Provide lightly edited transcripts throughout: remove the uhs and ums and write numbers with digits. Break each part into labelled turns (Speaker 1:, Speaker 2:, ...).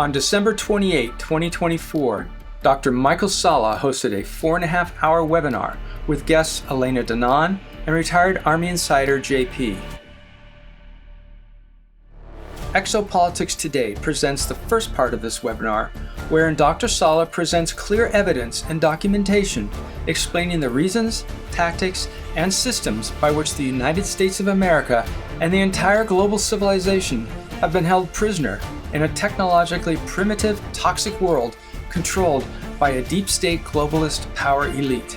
Speaker 1: On December 28, 2024, Dr. Michael Salla hosted a 4.5-hour webinar with guests Elena Danaan and retired Army Insider JP. Exopolitics Today presents the first part of this webinar, wherein Dr. Salla presents clear evidence and documentation explaining the reasons, tactics, and systems by which the United States of America and the entire global civilization have been held prisoner in a technologically primitive, toxic world controlled by a deep state globalist power elite.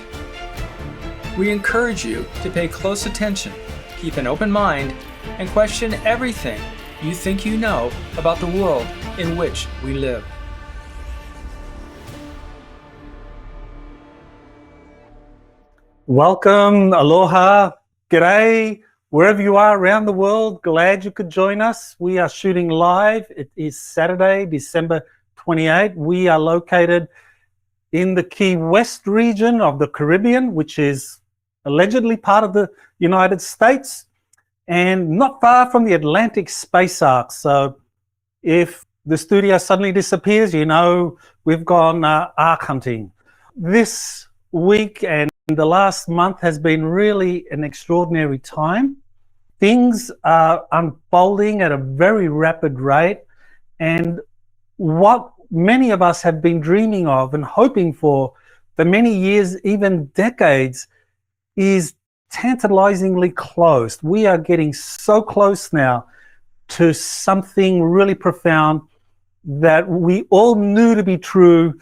Speaker 1: We encourage you to pay close attention, keep an open mind, and question everything you think you know about the world in which we live.
Speaker 2: Welcome, aloha, g'day, wherever you are around the world, glad you could join us. We are shooting live. It is Saturday, December 28. We are located in the Key West region of the Caribbean, which is allegedly part of the United States, and not far from the Atlantic space arc. So if the studio suddenly disappears, you know we've gone arc hunting. This week and the last month has been really an extraordinary time. Things are unfolding at a very rapid rate, and what many of us have been dreaming of and hoping for many years, even decades, is tantalizingly close. We are getting so close now to something really profound that we all knew to be true,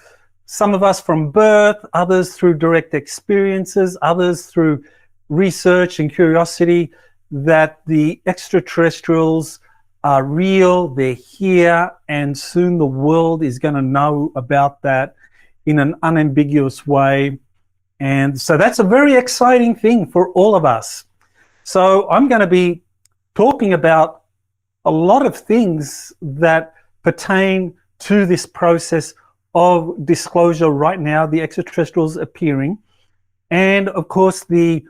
Speaker 2: some of us from birth, others through direct experiences, others through research and curiosity, that the extraterrestrials are real, they're here, and soon the world is going to know about that in an unambiguous way. And so that's a very exciting thing for all of us. So I'm going to be talking about a lot of things that pertain to this process of disclosure right now, the extraterrestrials appearing. And of course, the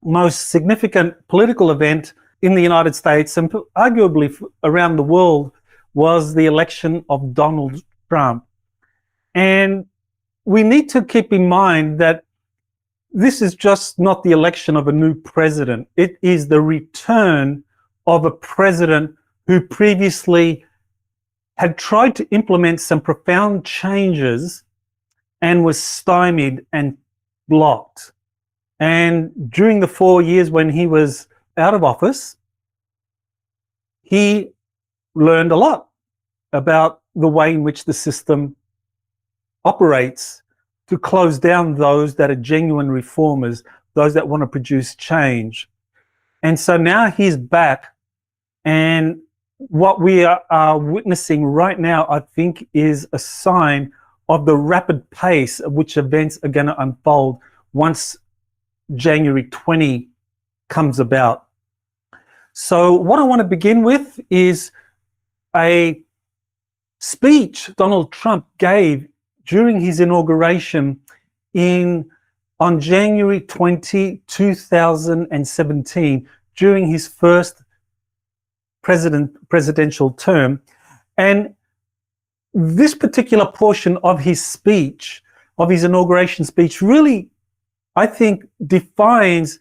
Speaker 2: most significant political event in the United States and arguably around the world was the election of Donald Trump. And we need to keep in mind that this is just not the election of a new president. It is the return of a president who previously had tried to implement some profound changes and was stymied and blocked. And during the 4 years when he was out of office, he learned a lot about the way in which the system operates to close down those that are genuine reformers, those that want to produce change. And so now he's back, and what we are witnessing right now, I think, is a sign of the rapid pace at which events are going to unfold once January 20 comes about. So what I want to begin with is a speech Donald Trump gave during his inauguration on January 20, 2017, during his first presidential term. And this particular portion of his speech, of his inauguration speech, really, I think, defines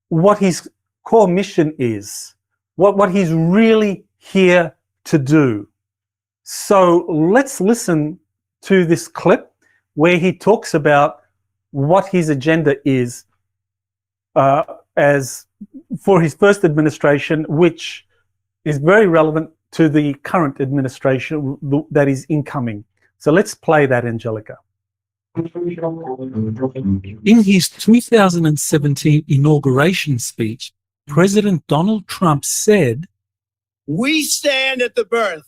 Speaker 2: what his core mission is, what he's really here to do. So let's listen to this clip where he talks about what his agenda is as for his first administration, which is very relevant to the current administration that is incoming. So let's play that, Angelica.
Speaker 3: In his 2017 inauguration speech, President Donald Trump said,
Speaker 4: "We stand at the birth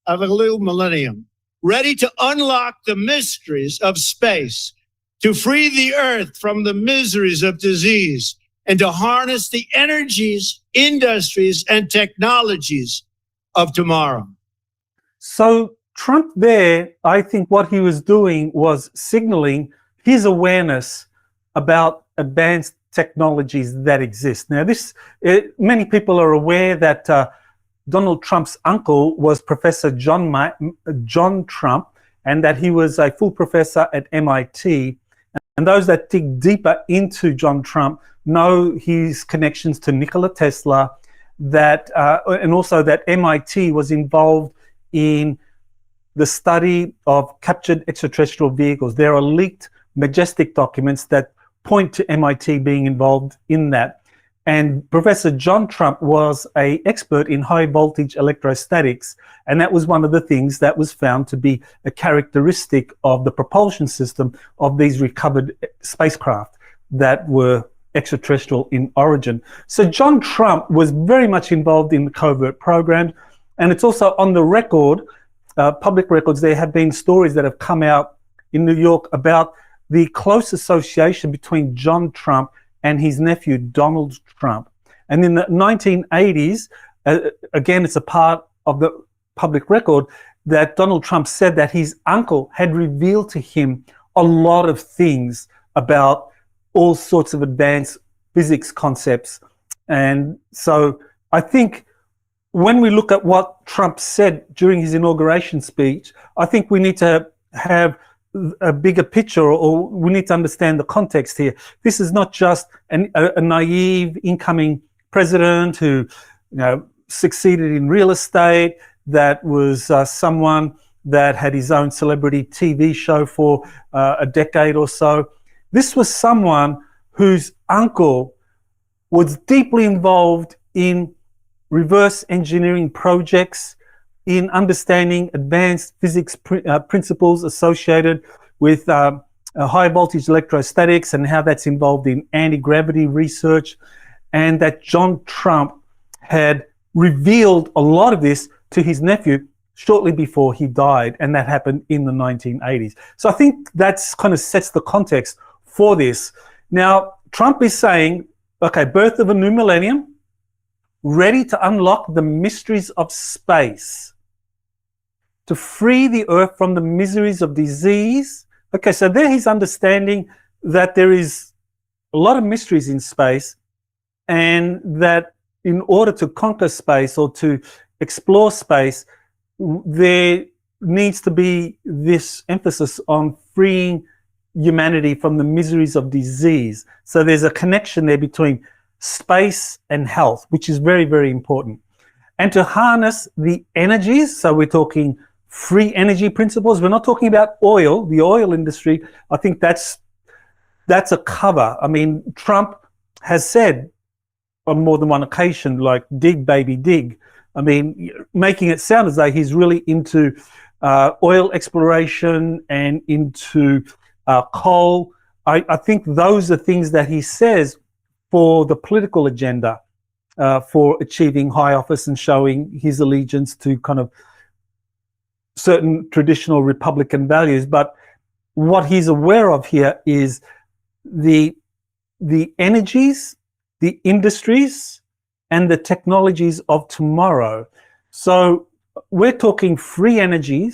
Speaker 4: of a new millennium, ready to unlock the mysteries of space, to free the earth from the miseries of disease, and to harness the energies, industries, and technologies of tomorrow."
Speaker 2: So Trump there, I think what he was doing was signaling his awareness about advanced technologies that exist. Now, many people are aware that Donald Trump's uncle was Professor John Trump, and that he was a full professor at MIT. And those that dig deeper into John Trump know his connections to Nikola Tesla, and also that MIT was involved in the study of captured extraterrestrial vehicles. There are leaked majestic documents that point to MIT being involved in that. And Professor John Trump was an expert in high voltage electrostatics, and that was one of the things that was found to be a characteristic of the propulsion system of these recovered spacecraft that were extraterrestrial in origin. So John Trump was very much involved in the covert programs, and it's also on the record, public records. There have been stories that have come out in New York about the close association between John Trump and his nephew, Donald Trump. And in the 1980s, again, it's a part of the public record, that Donald Trump said that his uncle had revealed to him a lot of things about all sorts of advanced physics concepts. And so I think when we look at what Trump said during his inauguration speech, I think we need to have a bigger picture, or we need to understand the context here. This is not just a naive incoming president who, succeeded in real estate, that was someone that had his own celebrity TV show for a decade or so. This was someone whose uncle was deeply involved in reverse engineering projects, in understanding advanced physics principles associated with high voltage electrostatics and how that's involved in anti-gravity research, and that John Trump had revealed a lot of this to his nephew shortly before he died, and that happened in the 1980s. So I think that's kind of sets the context for this. Now, Trump is saying, okay, birth of a new millennium, ready to unlock the mysteries of space, to free the earth from the miseries of disease. Okay, so there he's understanding that there is a lot of mysteries in space, and that in order to conquer space or to explore space, there needs to be this emphasis on freeing humanity from the miseries of disease. So there's a connection there between space and health, which is very, very important. And to harness the energies, so we're talking free energy principles. We're not talking about oil, the oil industry. I think that's a cover. I mean, Trump has said on more than one occasion, like, dig, baby, dig. I mean, making it sound as though he's really into oil exploration and into coal. I think those are things that he says for the political agenda, for achieving high office and showing his allegiance to kind of certain traditional Republican values. But what he's aware of here is the energies, the industries, and the technologies of tomorrow. So we're talking free energy,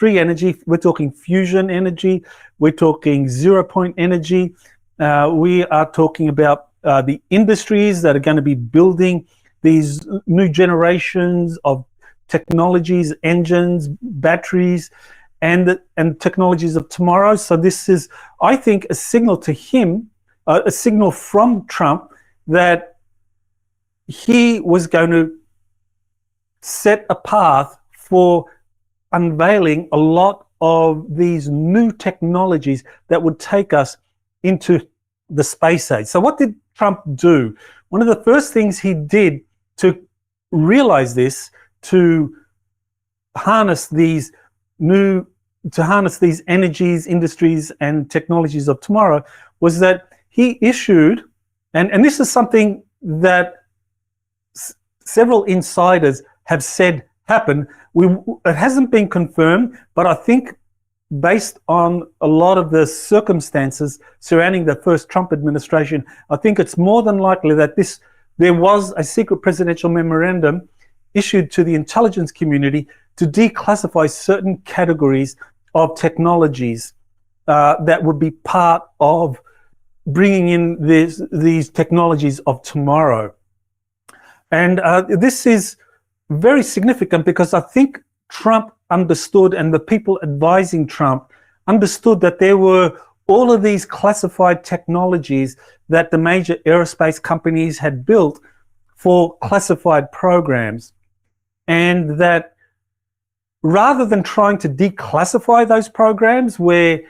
Speaker 2: we're talking fusion energy, we're talking zero-point energy, we are talking about the industries that are going to be building these new generations of technologies, engines, batteries, and technologies of tomorrow. So this is, I think, a signal to him, a signal from Trump, that he was going to set a path for unveiling a lot of these new technologies that would take us into the space age. So what did Trump do? One of the first things he did to realize this, to harness these energies, industries, and technologies of tomorrow, was that he issued, and this is something that several insiders have said happened. It hasn't been confirmed, but I think based on a lot of the circumstances surrounding the first Trump administration, I think it's more than likely that there was a secret presidential memorandum issued to the intelligence community to declassify certain categories of technologies that would be part of bringing in these technologies of tomorrow. And this is very significant because I think Trump understood, and the people advising Trump understood, that there were all of these classified technologies that the major aerospace companies had built for classified programs, and that rather than trying to declassify those programs, where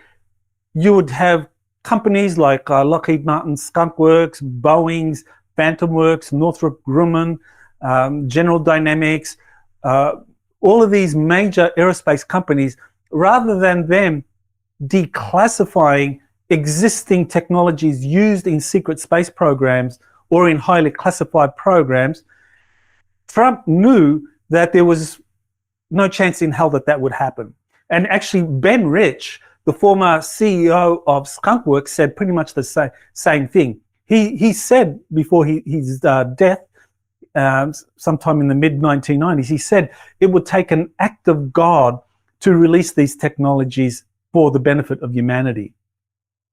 Speaker 2: you would have companies like Lockheed Martin Skunk Works, Boeing's Phantom Works, Northrop Grumman, General Dynamics, all of these major aerospace companies, rather than them declassifying existing technologies used in secret space programs or in highly classified programs, Trump knew that there was no chance in hell that that would happen. And actually, Ben Rich, the former CEO of Skunk Works, said pretty much the same thing. He said before his death, sometime in the mid-1990s, he said it would take an act of God to release these technologies for the benefit of humanity.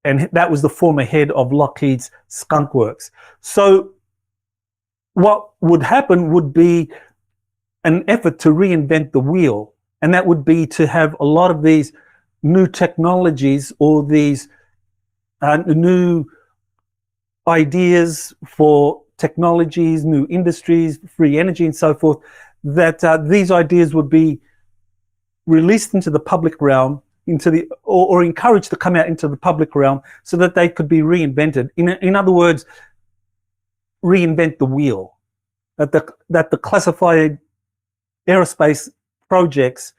Speaker 2: And that was the former head of Lockheed's Skunk Works. So what would happen would be an effort to reinvent the wheel. And that would be to have a lot of these new technologies, or these new ideas for technologies, new industries, free energy and so forth, that these ideas would be released into the public realm, or encouraged to come out into the public realm, so that they could be reinvented. In other words, reinvent the wheel. That the classified aerospace projects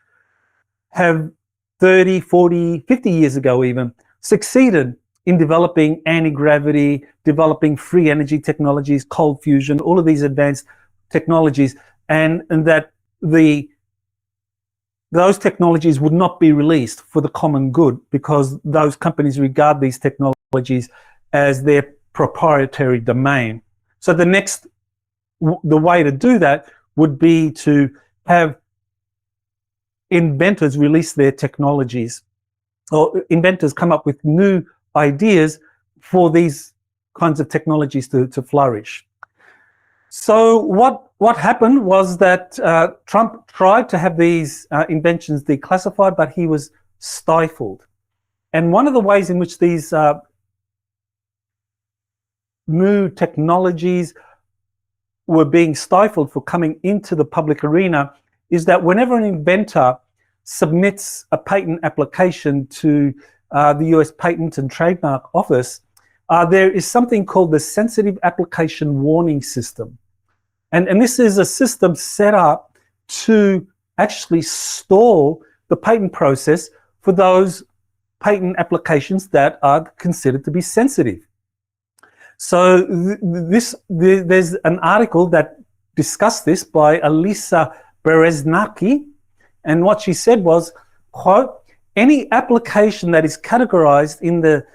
Speaker 2: have 30, 40, 50 years ago even succeeded in developing anti-gravity, developing free energy technologies, cold fusion, all of these advanced technologies, and that those technologies would not be released for the common good, because those companies regard these technologies as their proprietary domain. So the way to do that would be to have inventors release their technologies, or inventors come up with new ideas for these kinds of technologies to flourish. So what happened was that Trump tried to have these inventions declassified, but he was stifled. And one of the ways in which these new technologies were being stifled for coming into the public arena is that whenever an inventor submits a patent application to the US Patent and Trademark Office, there is something called the Sensitive Application Warning System. And this is a system set up to actually stall the patent process for those patent applications that are considered to be sensitive. So there's an article that discussed this by Elisa Bereznaki, and what she said was, quote, any application that is categorized in the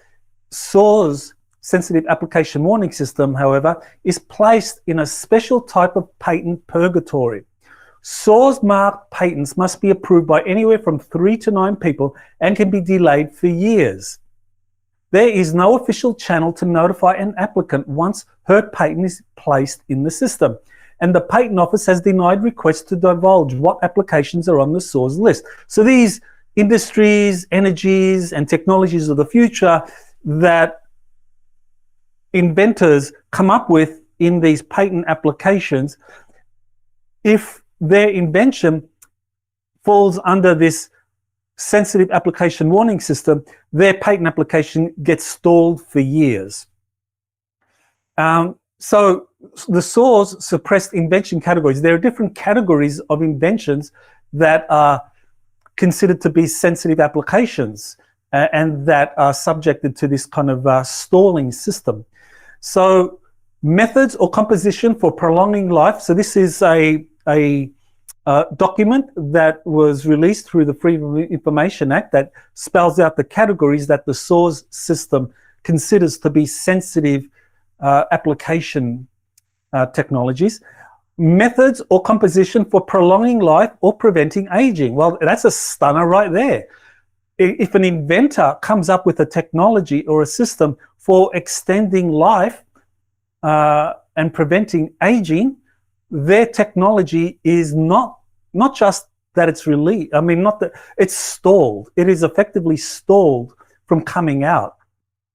Speaker 2: SAWS Sensitive Application Warning System, however, is placed in a special type of patent purgatory. SAWS marked patents must be approved by anywhere from 3 to 9 people and can be delayed for years. There is no official channel to notify an applicant once her patent is placed in the system, and the Patent Office has denied requests to divulge what applications are on the SAWS list. So these industries, energies, and technologies of the future that inventors come up with in these patent applications, if their invention falls under this sensitive application warning system, their patent application gets stalled for years. So the SAWS suppressed invention categories. There are different categories of inventions that are considered to be sensitive applications and that are subjected to this kind of stalling system. So methods or composition for prolonging life. So this is a document that was released through the Freedom of Information Act that spells out the categories that the SAWS system considers to be sensitive application technologies. Methods or composition for prolonging life or preventing aging. Well, that's a stunner right there. If an inventor comes up with a technology or a system for extending life and preventing aging, their technology is not just that it's released. I mean, not that it's stalled. It is effectively stalled from coming out.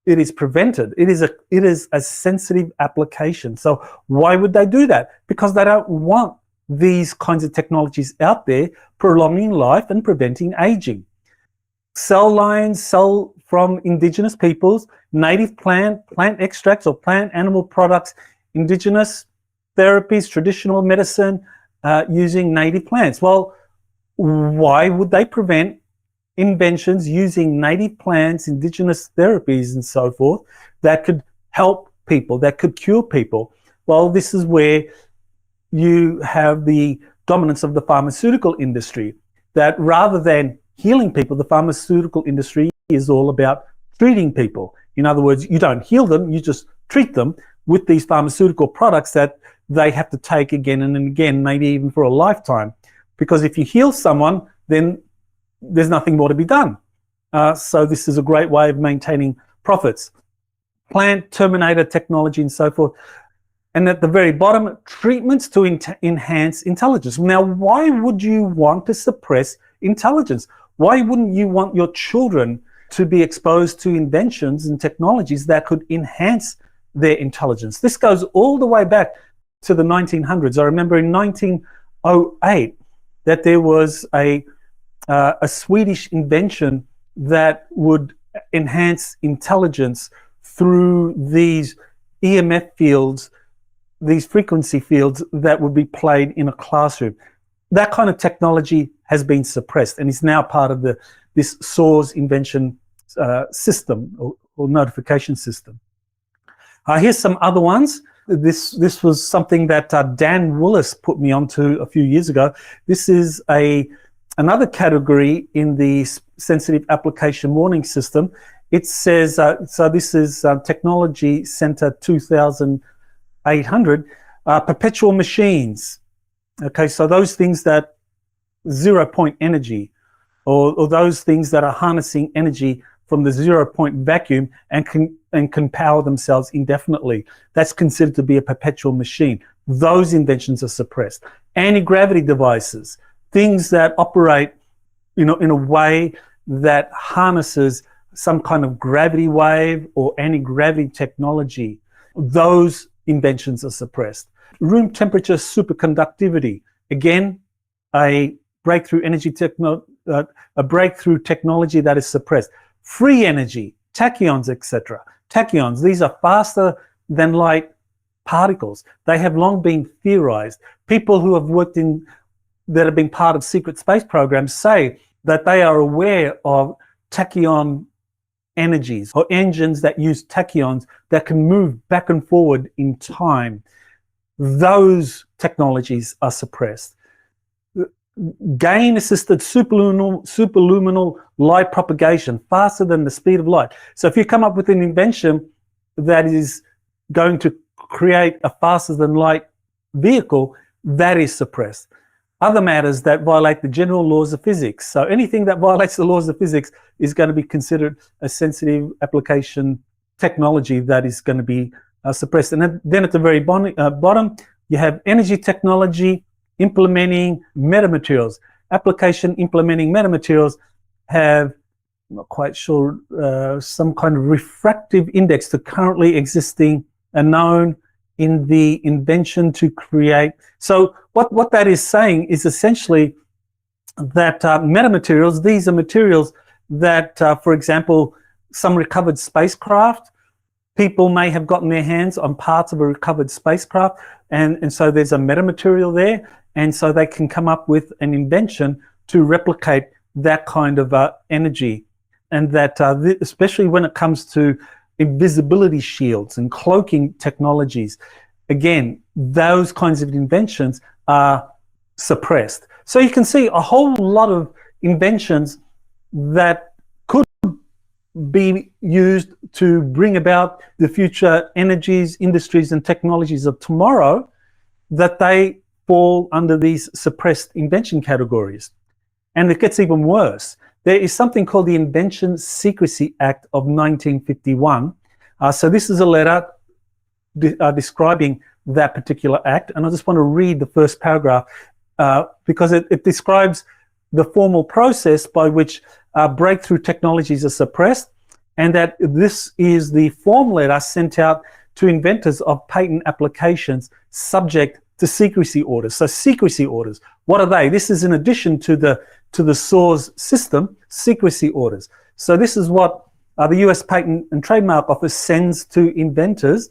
Speaker 2: It is prevented. It is a sensitive application. So why would they do that? Because they don't want these kinds of technologies out there prolonging life and preventing aging. Cell lines, cell from indigenous peoples, native plant extracts or plant animal products, indigenous therapies, traditional medicine using native plants. Well, why would they prevent inventions using native plants, indigenous therapies and so forth that could help people, that could cure people? Well, this is where you have the dominance of the pharmaceutical industry, that rather than healing people, the pharmaceutical industry is all about treating people. In other words, you don't heal them, you just treat them with these pharmaceutical products that they have to take again and again, maybe even for a lifetime. Because if you heal someone, then there's nothing more to be done. So this is a great way of maintaining profits. Plant terminator technology and so forth. And at the very bottom, treatments to enhance intelligence. Now, why would you want to suppress intelligence? Why wouldn't you want your children to be exposed to inventions and technologies that could enhance their intelligence? This goes all the way back to the 1900s. I remember in 1908 that there was a Swedish invention that would enhance intelligence through these EMF fields, these frequency fields that would be played in a classroom. That kind of technology has been suppressed and is now part of this SAWS invention system or notification system. Here's some other ones. This was something that Dan Willis put me onto a few years ago. This is another category in the sensitive application warning system. It says, so this is Technology Center 2800, perpetual machines. Okay, so those things that 0-point energy, or those things that are harnessing energy from the 0-point vacuum and can power themselves indefinitely. That's considered to be a perpetual machine. Those inventions are suppressed. Anti-gravity devices, things that operate, in a way that harnesses some kind of gravity wave or anti-gravity technology. Those inventions are suppressed. Room temperature superconductivity, again, a breakthrough breakthrough technology that is suppressed. Free energy, tachyons, etc. Tachyons, these are faster than light particles. They have long been theorized. People who have worked that have been part of secret space programs say that they are aware of tachyon energies or engines that use tachyons that can move back and forward in time. Those technologies are suppressed. Gain-assisted superluminal light propagation, faster than the speed of light. So if you come up with an invention that is going to create a faster than light vehicle, that is suppressed. Other matters that violate the general laws of physics. So anything that violates the laws of physics is going to be considered a sensitive application technology that is going to be suppressed. And then at the very bottom, you have energy technology implementing metamaterials. Application implementing metamaterials have, I'm not quite sure, some kind of refractive index to currently existing and known in the invention to create. So what that is saying is essentially that metamaterials, these are materials that, for example, some recovered spacecraft, people may have gotten their hands on parts of a recovered spacecraft, and so there's a metamaterial there, and so they can come up with an invention to replicate that kind of energy. And that, especially when it comes to invisibility shields and cloaking technologies, again, those kinds of inventions are suppressed. So you can see a whole lot of inventions that could be used to bring about the future energies, industries, and technologies of tomorrow, that they fall under these suppressed invention categories. And it gets even worse. There is something called the Invention Secrecy Act of 1951. So this is a letter describing that particular act. And I just want to read the first paragraph because it describes the formal process by which breakthrough technologies are suppressed, and that this is the form letter sent out to inventors of patent applications subject to secrecy orders. So secrecy orders, what are they? This is in addition to the SORS system, secrecy orders. So this is what the US Patent and Trademark Office sends to inventors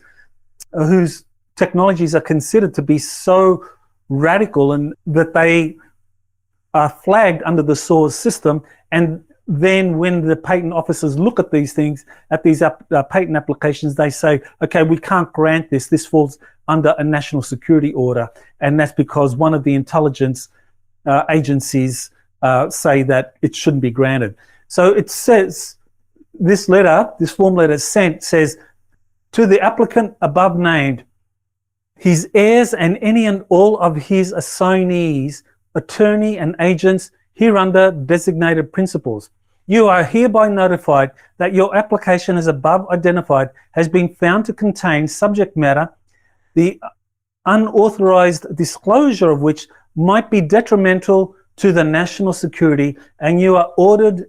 Speaker 2: whose technologies are considered to be so radical and that they are flagged under the SORS system. And then when the patent officers look at these things, at these patent applications, they say, okay, we can't grant this. This falls under a national security order. And that's because one of the intelligence agencies say that it shouldn't be granted. So it says, this form letter sent says, to the applicant above named, his heirs and any and all of his assignees, attorney and agents hereunder designated principals. You are hereby notified that your application as above identified has been found to contain subject matter, the unauthorized disclosure of which might be detrimental to the national security, and you are ordered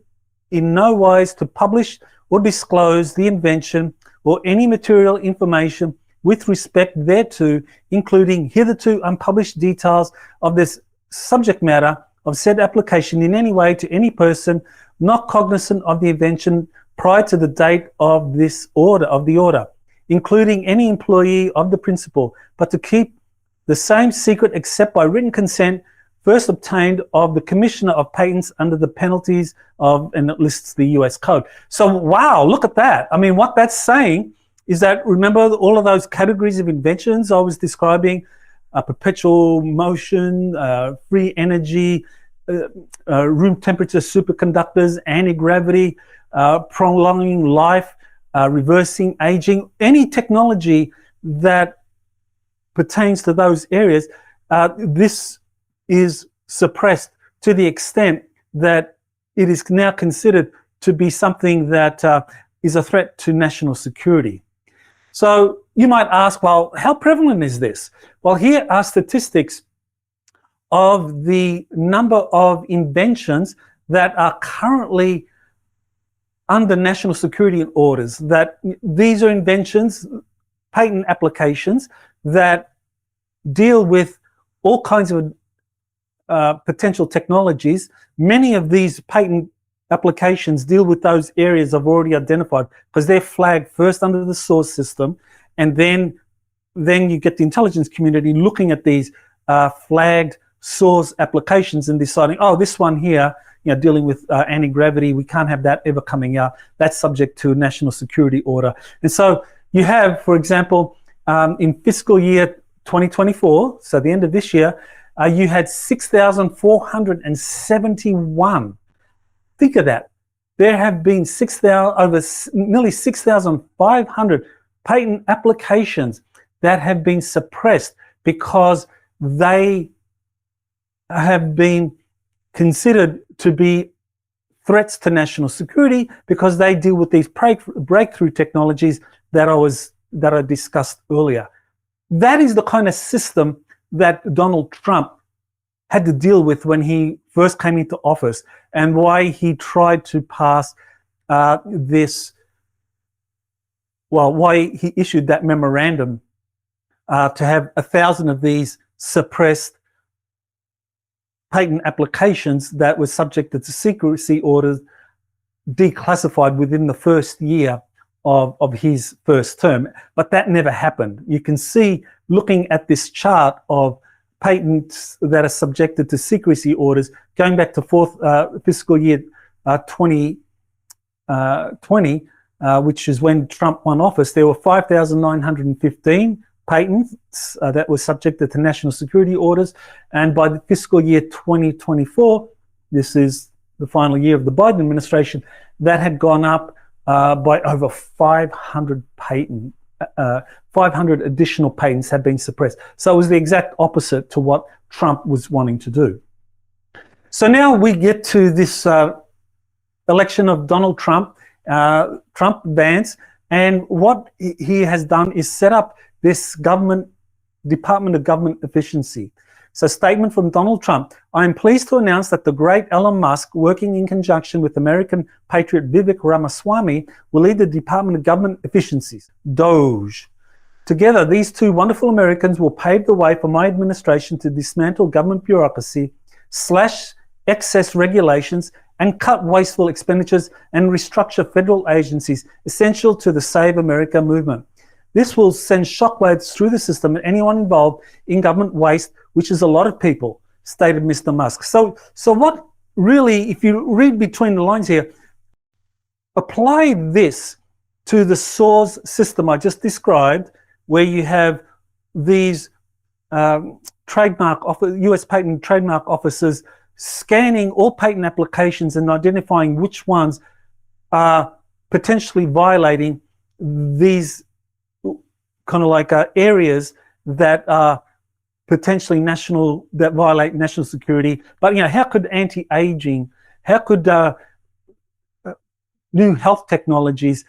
Speaker 2: in no wise to publish or disclose the invention or any material information with respect thereto, including hitherto unpublished details of this subject matter of said application in any way to any person not cognizant of the invention prior to the date of this order, including any employee of the principal, but to keep the same secret except by written consent first obtained of the Commissioner of Patents under the penalties of, and it lists the US Code. So wow, look at that. I mean, what that's saying is that, remember all of those categories of inventions I was describing, perpetual motion, free energy, room temperature superconductors, anti-gravity, prolonging life, reversing aging, any technology that pertains to those areas, this is suppressed to the extent that it is now considered to be something that is a threat to national security. So you might ask, well, how prevalent is this? Well, here are statistics of the number of inventions that are currently under national security orders, that these are inventions, patent applications that deal with all kinds of potential technologies. Many of these patent applications deal with those areas I've already identified because they're flagged first under the SORS system, and then you get the intelligence community looking at these flagged SORS applications and deciding, oh, this one here, dealing with anti-gravity, we can't have that ever coming out. That's subject to a national security order. And so you have, for example, in fiscal year 2024, so the end of this year, you had 6,471. Think of that. There have been nearly 6,500 patent applications that have been suppressed because they have been considered to be threats to national security because they deal with these breakthrough technologies that I discussed earlier. That is the kind of system that Donald Trump had to deal with when he first came into office, and why he tried to pass why he issued that memorandum to have 1,000 of these suppressed patent applications that were subjected to secrecy orders declassified within the first year of his first term. But that never happened. You can see, looking at this chart of patents that are subjected to secrecy orders, going back to fiscal year 2020, which is when Trump won office, there were 5,915 patents that were subjected to national security orders. And by the fiscal year 2024, this is the final year of the Biden administration, that had gone up by over 500 patents. 500 additional patents have been suppressed. So it was the exact opposite to what Trump was wanting to do. So now we get to this election of Donald Trump, Trump advance, and what he has done is set up this government Department of Government Efficiency. So, statement from Donald Trump. I am pleased to announce that the great Elon Musk, working in conjunction with American patriot Vivek Ramaswamy, will lead the Department of Government Efficiencies, DOGE. Together, these two wonderful Americans will pave the way for my administration to dismantle government bureaucracy, slash excess regulations, and cut wasteful expenditures and restructure federal agencies essential to the Save America movement. This will send shockwaves through the system and anyone involved in government waste, which is a lot of people, stated Mr. Musk. So what really, if you read between the lines here, apply this to the SOARS system I just described, where you have these US patent trademark officers scanning all patent applications and identifying which ones are potentially violating these kind of like areas that are potentially that violate national security. But, how could anti-aging, how could new health technologies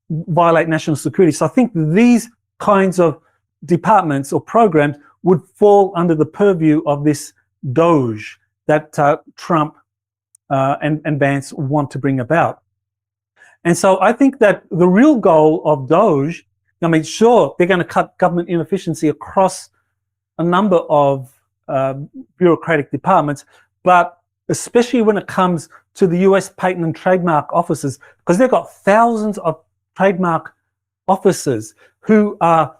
Speaker 2: violate national security? So I think these kinds of departments or programs would fall under the purview of this DOGE that Trump and Vance want to bring about. And so I think that the real goal of DOGE, sure, they're going to cut government inefficiency across a number of bureaucratic departments, but especially when it comes to the US patent and trademark offices, because they've got thousands of trademark officers who are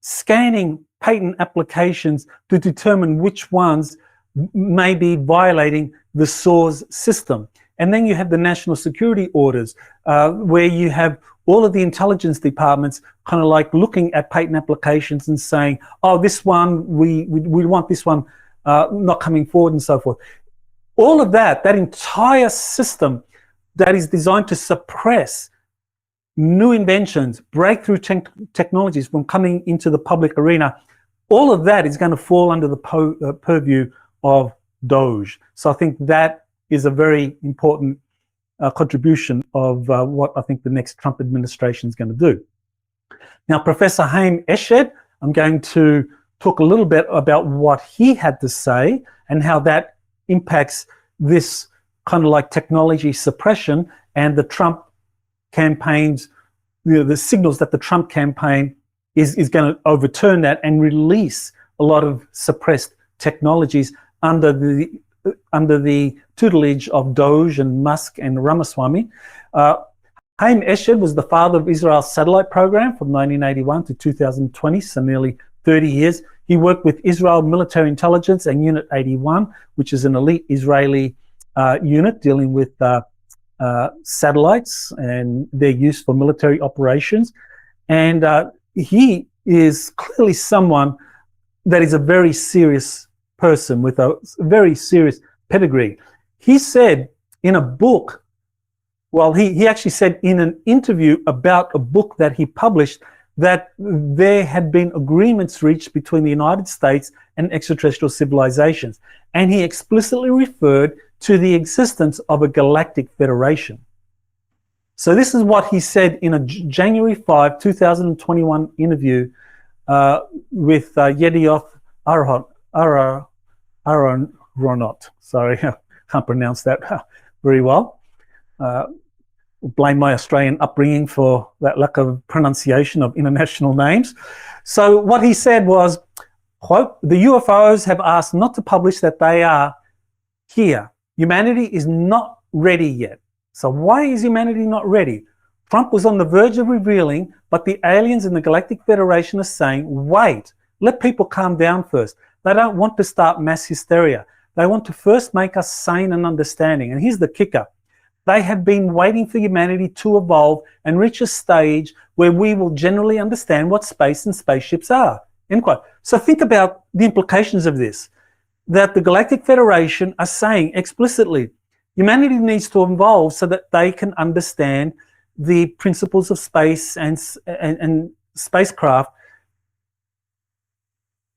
Speaker 2: scanning patent applications to determine which ones may be violating the SOARS system. And then you have the national security orders, where you have all of the intelligence departments kind of like looking at patent applications and saying, oh, this one, we want this one not coming forward and so forth. All of that entire system that is designed to suppress new inventions, breakthrough technologies from coming into the public arena, all of that is going to fall under the purview of DOGE. So I think that is a very important contribution of what I think the next Trump administration is going to do. Now, Professor Haim Eshed, I'm going to talk a little bit about what he had to say and how that impacts this kind of like technology suppression and the Trump campaigns, the signals that the Trump campaign is going to overturn that and release a lot of suppressed technologies under the tutelage of DOGE and Musk and Ramaswamy. Haim Eshed was the father of Israel's satellite program from 1981 to 2020, so nearly 30 years. He worked with Israel Military Intelligence and Unit 81, which is an elite Israeli unit dealing with satellites and their use for military operations. And he is clearly someone that is a very serious person with a very serious pedigree. He said in a book, he actually said in an interview about a book that he published, that there had been agreements reached between the United States and extraterrestrial civilizations. And he explicitly referred to the existence of a Galactic Federation. So this is what he said in a January 5, 2021 interview with Yedioth Aharonot. Sorry, I can't pronounce that very well. Blame my Australian upbringing for that lack of pronunciation of international names. So what he said was, quote, the UFOs have asked not to publish that they are here. Humanity is not ready yet. So why is humanity not ready? Trump was on the verge of revealing, but the aliens in the Galactic Federation are saying, wait, let people calm down first. They don't want to start mass hysteria. They want to first make us sane and understanding. And here's the kicker. They have been waiting for humanity to evolve and reach a stage where we will generally understand what space and spaceships are. End quote. So think about the implications of this, that the Galactic Federation are saying explicitly, humanity needs to evolve so that they can understand the principles of space and spacecraft.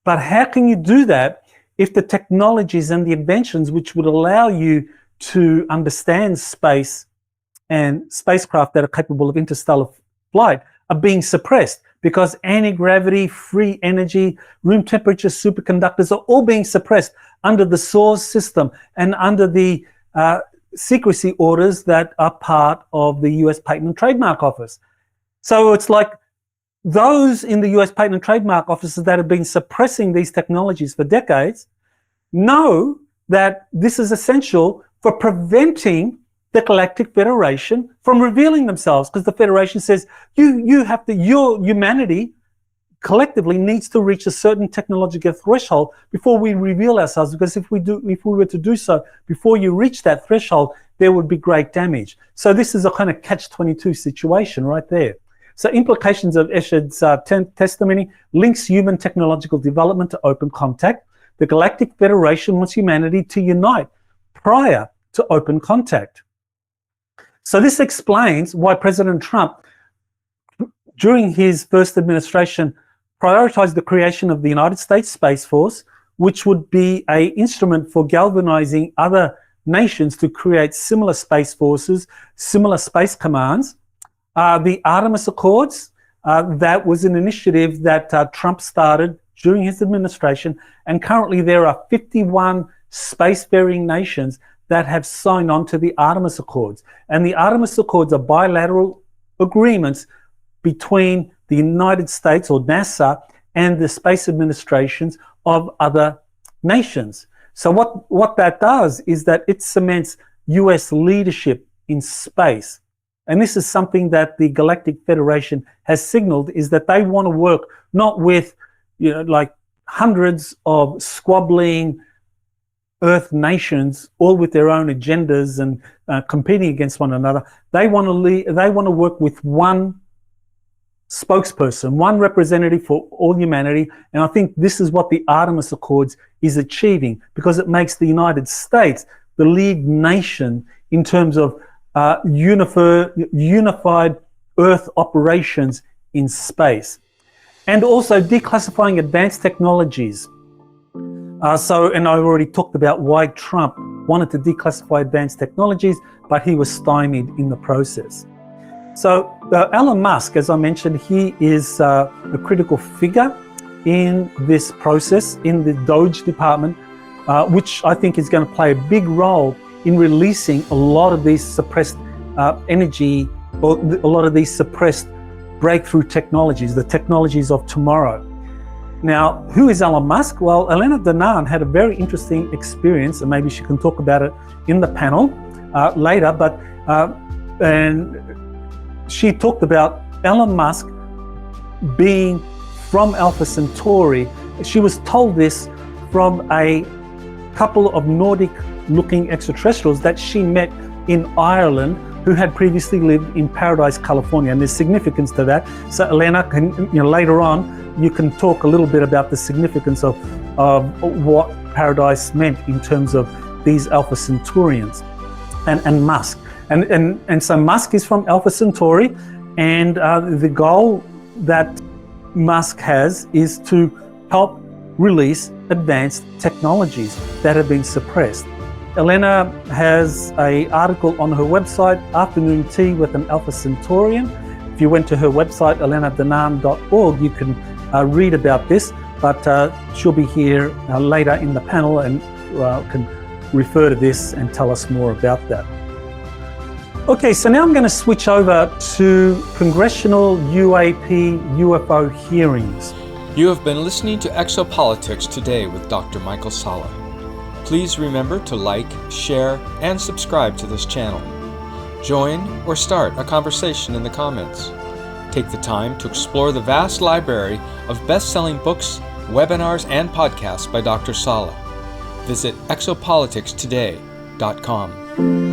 Speaker 2: But how can you do that if the technologies and the inventions which would allow you to understand space and spacecraft that are capable of interstellar flight are being suppressed? because anti-gravity, free energy, room temperature superconductors are all being suppressed under the source system and under the secrecy orders that are part of the US Patent and Trademark Office. So it's like those in the US Patent and Trademark Offices that have been suppressing these technologies for decades know that this is essential for preventing the Galactic Federation from revealing themselves, because the Federation says your humanity collectively needs to reach a certain technological threshold before we reveal ourselves, because if we were to do so before you reach that threshold, there would be great damage. So this is a kind of catch-22 situation right there. So implications of Eshed's testimony: links human technological development to open contact. The Galactic Federation wants humanity to unite prior to open contact. So this explains why President Trump, during his first administration, prioritized the creation of the United States Space Force, which would be an instrument for galvanizing other nations to create similar space forces, similar space commands. The Artemis Accords, that was an initiative that Trump started during his administration, and currently there are 51 spacefaring nations that have signed on to the Artemis Accords. And the Artemis Accords are bilateral agreements between the United States, or NASA, and the space administrations of other nations. So what that does is that it cements US leadership in space. And this is something that the Galactic Federation has signaled, is that they want to work not with, like hundreds of squabbling Earth nations, all with their own agendas and competing against one another. They want to work with one spokesperson, one representative for all humanity. And I think this is what the Artemis Accords is achieving, because it makes the United States the lead nation in terms of unified Earth operations in space, and also declassifying advanced technologies. And I already talked about why Trump wanted to declassify advanced technologies, but he was stymied in the process. So Elon Musk, as I mentioned, he is a critical figure in this process, in the DOGE department, which I think is going to play a big role in releasing a lot of these suppressed energy, or a lot of these suppressed breakthrough technologies, the technologies of tomorrow. Now, who is Elon Musk? Well, Elena Danaan had a very interesting experience, and maybe she can talk about it in the panel later, and she talked about Elon Musk being from Alpha Centauri. She was told this from a couple of Nordic-looking extraterrestrials that she met in Ireland, who had previously lived in Paradise, California, and there's significance to that. So Elena, later on, you can talk a little bit about the significance of what Paradise meant in terms of these Alpha Centaurians and Musk. And so Musk is from Alpha Centauri, and the goal that Musk has is to help release advanced technologies that have been suppressed. Elena has an article on her website, Afternoon Tea with an Alpha Centaurian. If you went to her website, elenadanaan.org, you can read about this, but she'll be here later in the panel and can refer to this and tell us more about that. Okay, so now I'm going to switch over to congressional UAP UFO hearings.
Speaker 1: You have been listening to Exopolitics Today with Dr. Michael Salla. Please remember to like, share, and subscribe to this channel. Join or start a conversation in the comments. Take the time to explore the vast library of best-selling books, webinars, and podcasts by Dr. Salla. Visit exopoliticstoday.com.